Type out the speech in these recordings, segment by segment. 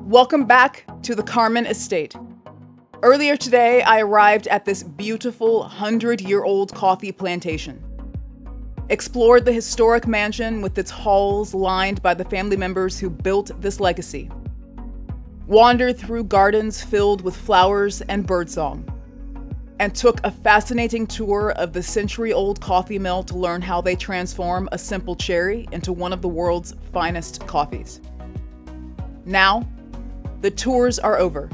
Welcome back to the Carmen Estate. Earlier today, I arrived at this beautiful 100-year-old coffee plantation. Explored the historic mansion with its halls lined by the family members who built this legacy. Wandered through gardens filled with flowers and birdsong. And took a fascinating tour of the century-old coffee mill to learn how they transform a simple cherry into one of the world's finest coffees. Now, the tours are over.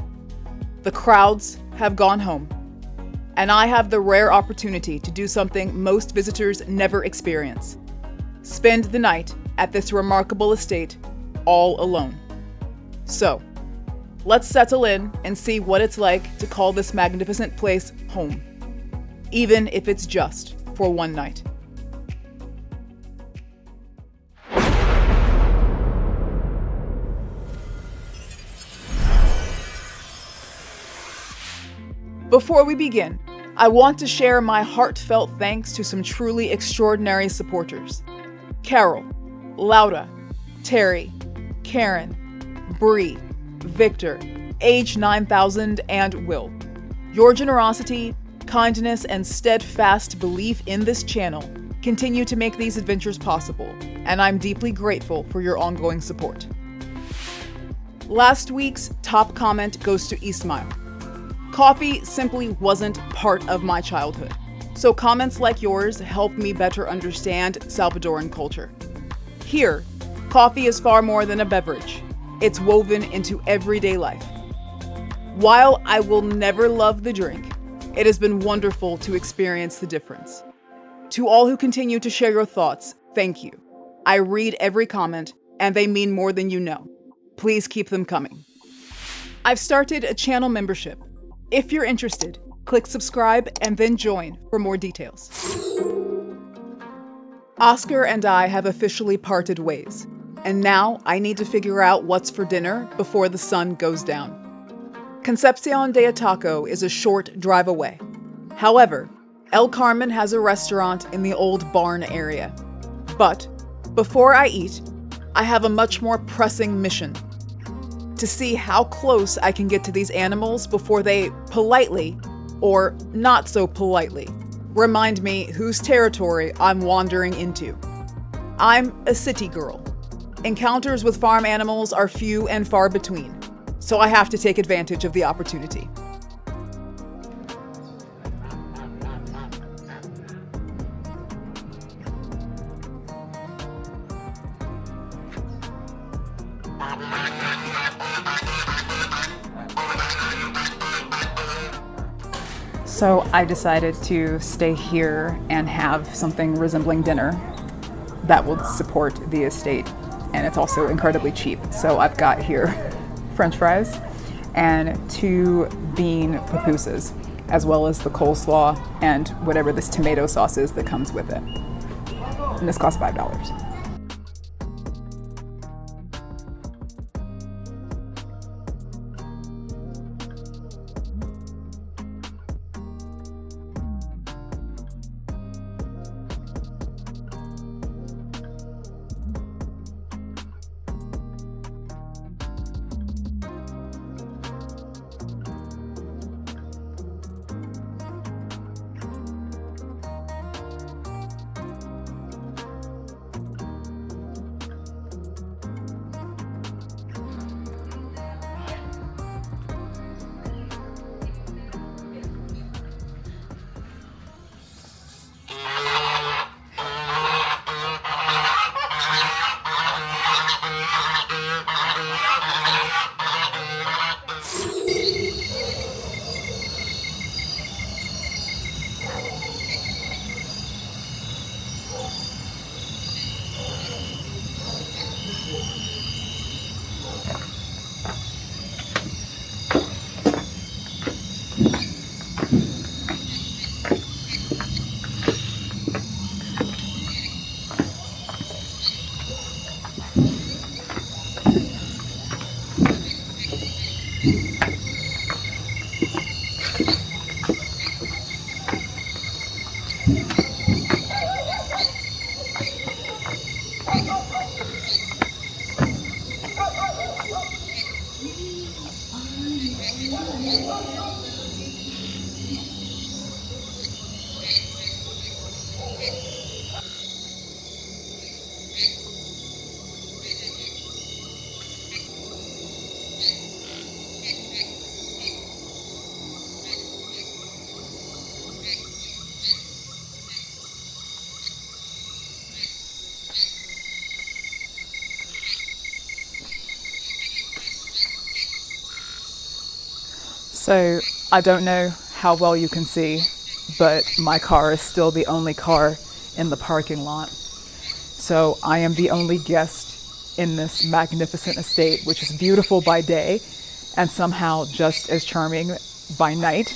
The crowds have gone home. And I have the rare opportunity to do something most visitors never experience. Spend the night at this remarkable estate all alone. So, let's settle in and see what it's like to call this magnificent place home, even if it's just for one night. Before we begin, I want to share my heartfelt thanks to some truly extraordinary supporters. Carol, Laura, Terry, Karen, Bree, Victor, Age 9000, and Will. Your generosity, kindness, and steadfast belief in this channel continue to make these adventures possible, and I'm deeply grateful for your ongoing support. Last week's top comment goes to Ismail. Coffee simply wasn't part of my childhood, so comments like yours help me better understand Salvadoran culture. Here, coffee is far more than a beverage. It's woven into everyday life. While I will never love the drink, it has been wonderful to experience the difference. To all who continue to share your thoughts, thank you. I read every comment, and they mean more than you know. Please keep them coming. I've started a channel membership. If you're interested, click subscribe and then join for more details. Oscar and I have officially parted ways, and now I need to figure out what's for dinner before the sun goes down. Concepción de Ataco is a short drive away. However, El Carmen has a restaurant in the old barn area. But before I eat, I have a much more pressing mission: to see how close I can get to these animals before they politely, or not so politely, remind me whose territory I'm wandering into. I'm a city girl. Encounters with farm animals are few and far between, so I have to take advantage of the opportunity. So I decided to stay here and have something resembling dinner that will support the estate. And it's also incredibly cheap. So I've got here French fries and 2 bean pupusas, as well as the coleslaw and whatever this tomato sauce is that comes with it. And this costs $5. So I don't know how well you can see, but my car is still the only car in the parking lot. So I am the only guest in this magnificent estate, which is beautiful by day and somehow just as charming by night.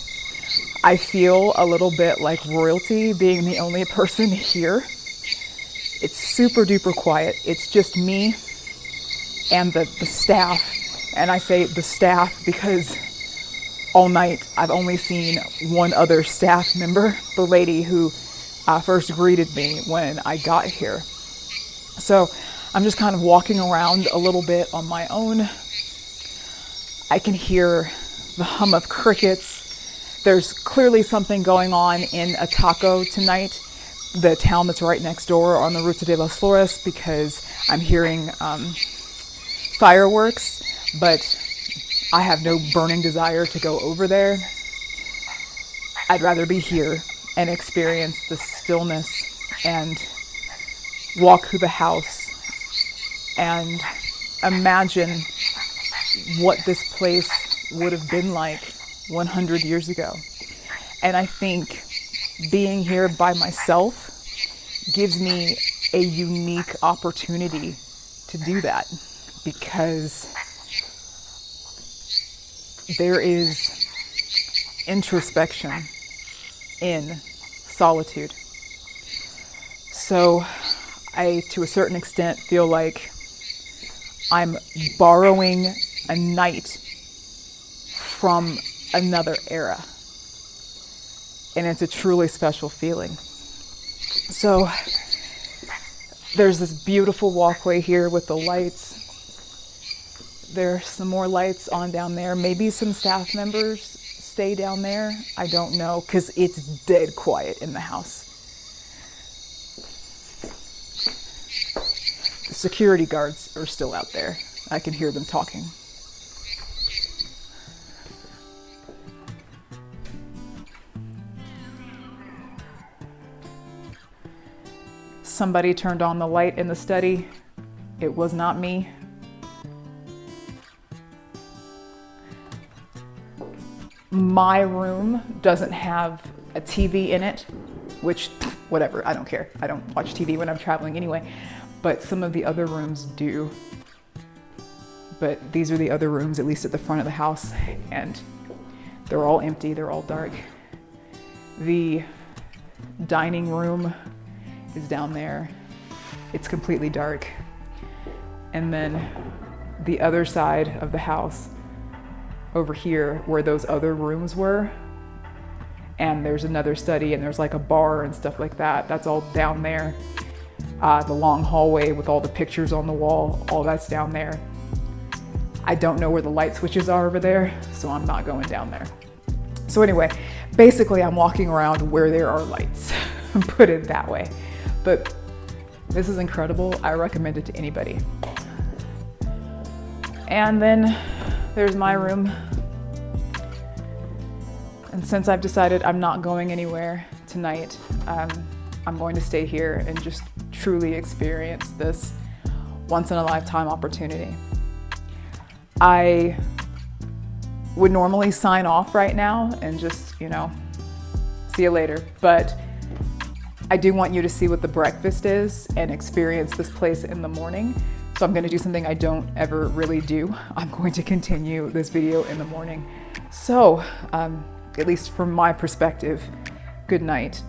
I feel a little bit like royalty being the only person here. It's super duper quiet. It's just me and the staff. And I say the staff because all night I've only seen one other staff member, the lady who first greeted me when I got here. So I'm just kind of walking around a little bit on my own. I can hear the hum of crickets. There's clearly something going on in Ataco tonight, the town that's right next door on the Ruta de las Flores, because I'm hearing fireworks, but I have no burning desire to go over there. I'd rather be here and experience the stillness and walk through the house and imagine what this place would have been like 100 years ago. And I think being here by myself gives me a unique opportunity to do that, because there is introspection in solitude. So I, to a certain extent, feel like I'm borrowing a night from another era. And it's a truly special feeling. So there's this beautiful walkway here with the lights. There's some more lights on down there. Maybe some staff members stay down there. I don't know, because it's dead quiet in the house. The security guards are still out there. I can hear them talking. Somebody turned on the light in the study. It was not me. My room doesn't have a TV in it, which, whatever, I don't care. I don't watch TV when I'm traveling anyway, but some of the other rooms do. But these are the other rooms, at least at the front of the house, and they're all empty, they're all dark. The dining room is down there. It's completely dark. And then the other side of the house, over here where those other rooms were, and there's another study, and there's like a bar and stuff like that. That's all down there. The long hallway with all the pictures on the wall, all that's down there. I don't know where the light switches are over there, so I'm not going down there. So anyway, basically I'm walking around where there are lights, put it that way. But this is incredible. I recommend it to anybody. And then there's my room. And since I've decided I'm not going anywhere tonight, I'm going to stay here and just truly experience this once in a lifetime opportunity. I would normally sign off right now and just, see you later. But I do want you to see what the breakfast is and experience this place in the morning. So I'm going to do something I don't ever really do. I'm going to continue this video in the morning. So, at least from my perspective, good night.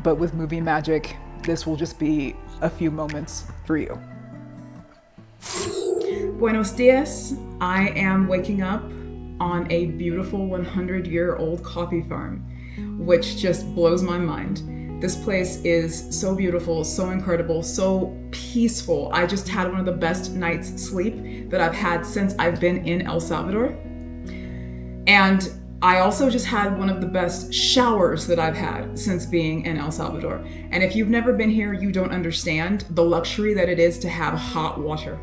But with movie magic, this will just be a few moments for you. Buenos dias. I am waking up on a beautiful 100-year-old coffee farm, which just blows my mind. This place is so beautiful, so incredible, so peaceful. I just had one of the best night's sleep that I've had since I've been in El Salvador. And I also just had one of the best showers that I've had since being in El Salvador. And if you've never been here, you don't understand the luxury that it is to have hot water.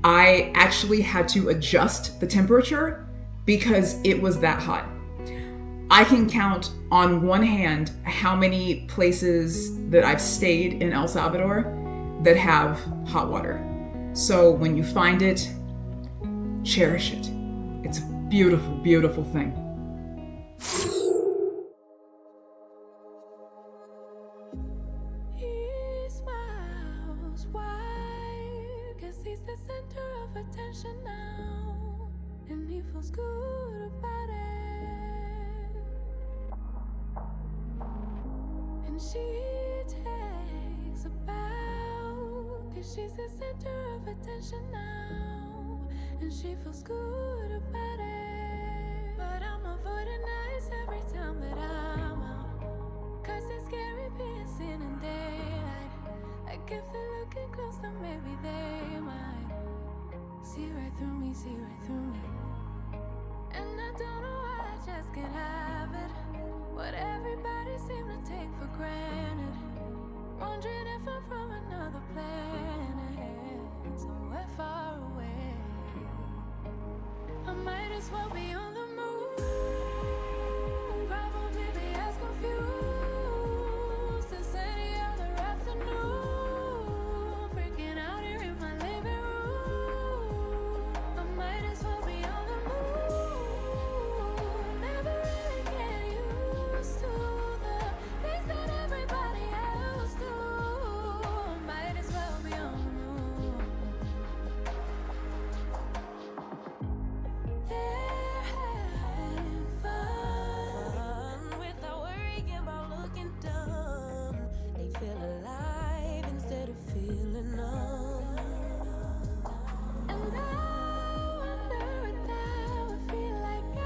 I actually had to adjust the temperature because it was that hot. I can count on one hand how many places that I've stayed in El Salvador that have hot water. So when you find it, cherish it. It's a beautiful, beautiful thing. He smiles wide, 'cause he's the center of attention now, and he feels good about it. And she takes a bow, 'cause she's the center of attention now, and she feels good about it. But I'm avoiding eyes every time that I'm out, 'cause it's scary being seen in daylight. Like if they're looking close, then maybe they might see right through me, see right through me. And I don't know why I just can't have it, what everybody seem to take for granted. Wondering if I'm from another planet, somewhere far away. I might as well be on the moon, probably be as confused as any other afternoon, freaking out here in my living room. I might as well be on the moon, never really get used to the things that everybody else do. I might as well be on the moon. They're having fun without worrying about looking dumb. They feel alive instead of feeling numb. And I wonder what that would feel like. I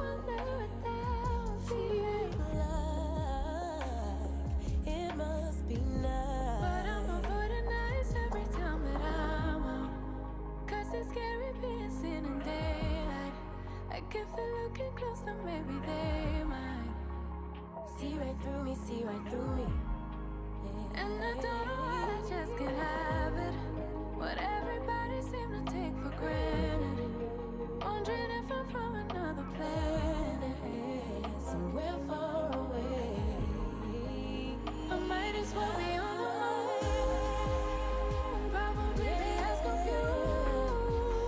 wonder what that would feel like. It must be nice. But I'm avoiding eyes every time that I'm out, 'cause it's scary being seen in daylight. Like if they're looking close, then maybe they might see right through me, see right through me. And I don't know why I just can't have it, what everybody seem to take for granted. Wondering if I'm from another planet, somewhere far away. I might as well be on the moon, probably be as confused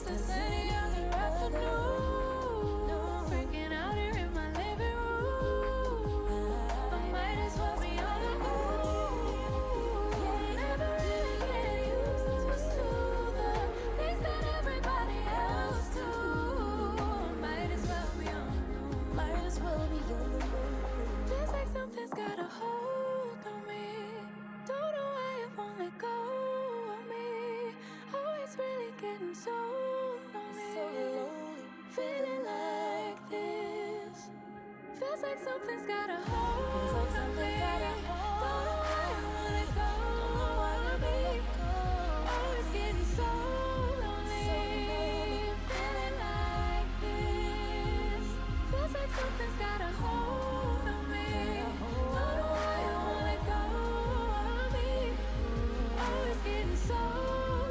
as any other afternoon, freaking out here in my living room. I might as well be on the moon, never really get used to the things that everybody else do. I might as well be on the moon, might as well be on the moon. Feels like something's got a hold on me, don't know why it won't let go of me. Always really getting so lonely, feeling like this. Feels like something's got a hold on me, don't know why it won't let go of me. Always getting so lonely, feeling like this. Feels like something's got a hold on me, don't know why it won't let go of me. Always getting so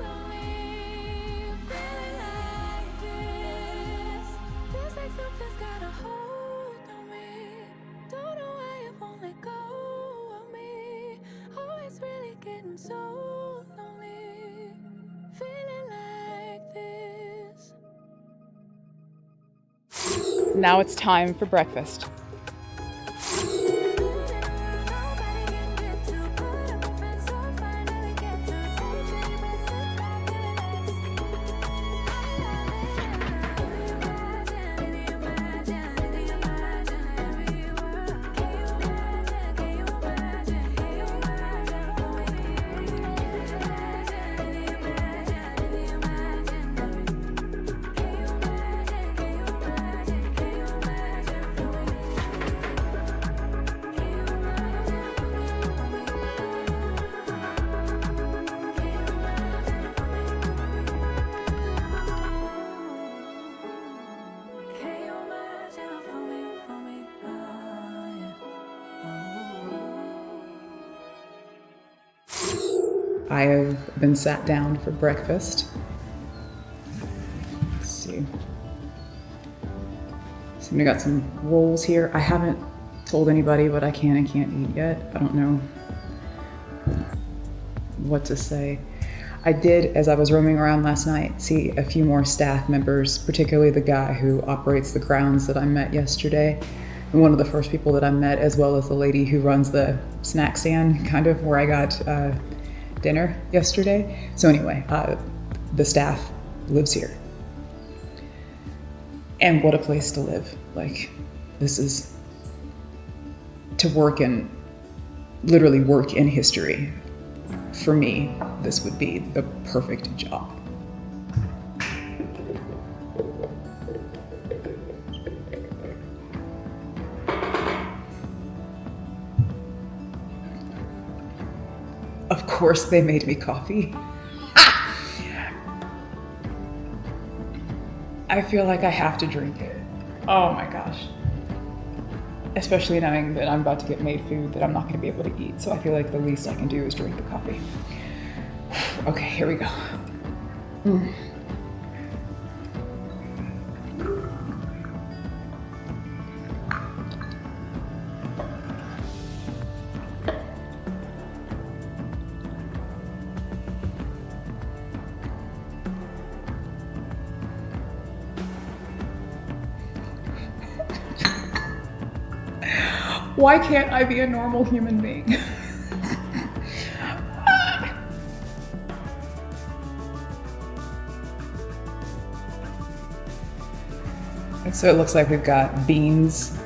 lonely, feeling like this. Feels like something's got a hold on me, don't know why it won't let go of me. Always really getting so lonely, feeling like this. Now it's time for breakfast. Nobody can get too good of a friend, so finally get to take it, but sit back and relax. Can you imagine every word? Can you imagine for me? Can you imagine for me? I have been sat down for breakfast. Let's see. So we got some rolls here. I haven't told anybody what I can and can't eat yet. I don't know what to say. I did, as I was roaming around last night, see a few more staff members, particularly the guy who operates the grounds that I met yesterday. And one of the first people that I met, as well as the lady who runs the snack stand, kind of where I got dinner yesterday. So anyway, the staff lives here. And what a place to live. Like, this is to work in, literally work in history. For me, this would be the perfect job. Of course, they made me coffee. I feel like I have to drink it. Oh my gosh. Especially knowing that I'm about to get made food that I'm not going to be able to eat. So I feel like the least I can do is drink the coffee. Okay, here we go. Why can't I be a normal human being? And so it looks like we've got beans,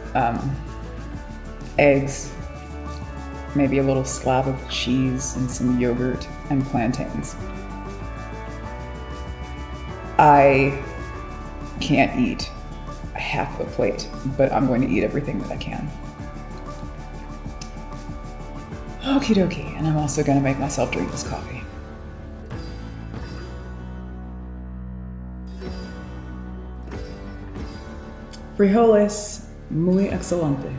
eggs, maybe a little slab of cheese and some yogurt and plantains. I can't eat half of a plate, but I'm going to eat everything that I can. Okie dokie, and I'm also going to make myself drink this coffee. Frijoles muy excelente.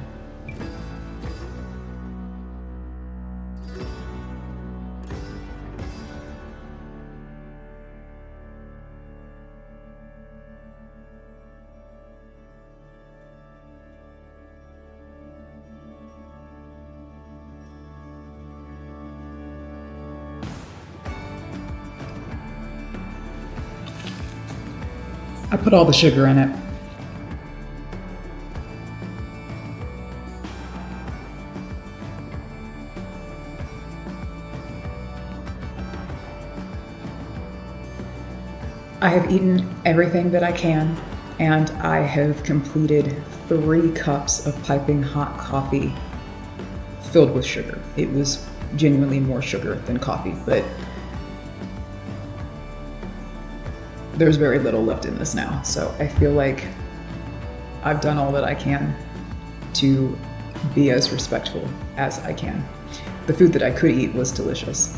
I put all the sugar in it. I have eaten everything that I can, and I have completed 3 cups of piping hot coffee filled with sugar. It was genuinely more sugar than coffee, but there's very little left in this now. So I feel like I've done all that I can to be as respectful as I can. The food that I could eat was delicious,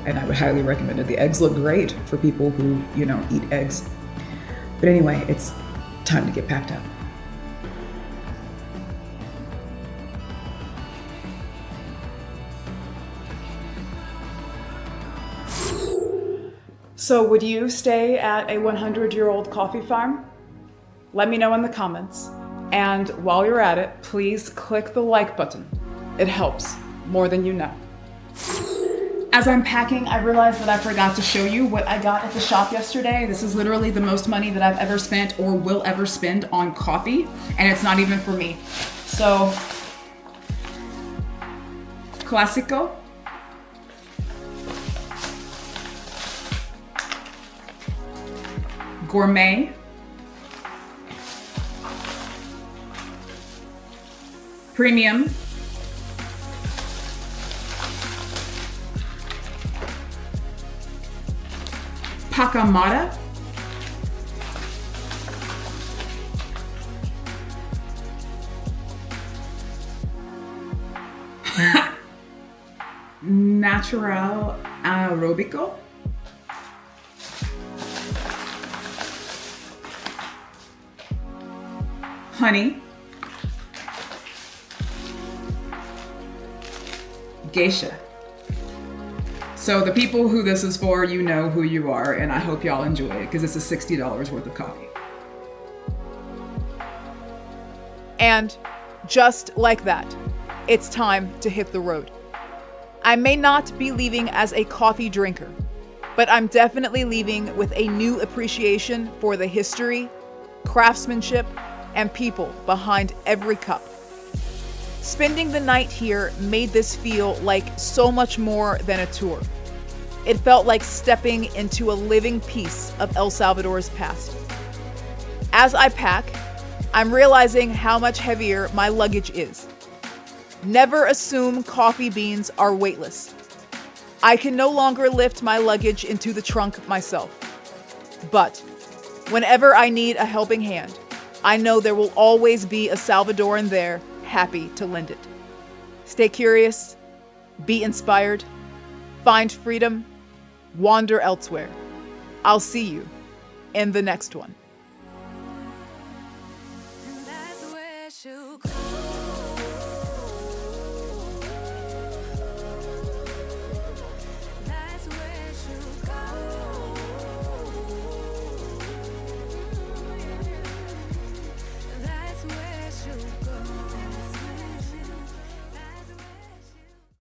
and I would highly recommend it. The eggs look great for people who, eat eggs. But anyway, it's time to get packed up. So would you stay at a 100-year-old coffee farm? Let me know in the comments. And while you're at it, please click the like button. It helps more than you know. As I'm packing, I realized that I forgot to show you what I got at the shop yesterday. This is literally the most money that I've ever spent or will ever spend on coffee, and it's not even for me. So, Clásico. Gourmet. Premium. Pacamata. Natural aerobico. Honey. Geisha. So the people who this is for, you know who you are, and I hope y'all enjoy it because it's a $60 worth of coffee. And just like that, it's time to hit the road. I may not be leaving as a coffee drinker, but I'm definitely leaving with a new appreciation for the history, craftsmanship, and people behind every cup. Spending the night here made this feel like so much more than a tour. It felt like stepping into a living piece of El Salvador's past. As I pack, I'm realizing how much heavier my luggage is. Never assume coffee beans are weightless. I can no longer lift my luggage into the trunk myself. But whenever I need a helping hand, I know there will always be a Salvadoran there happy to lend it. Stay curious, be inspired, find freedom, wander elsewhere. I'll see you in the next one. And that's where she'll go.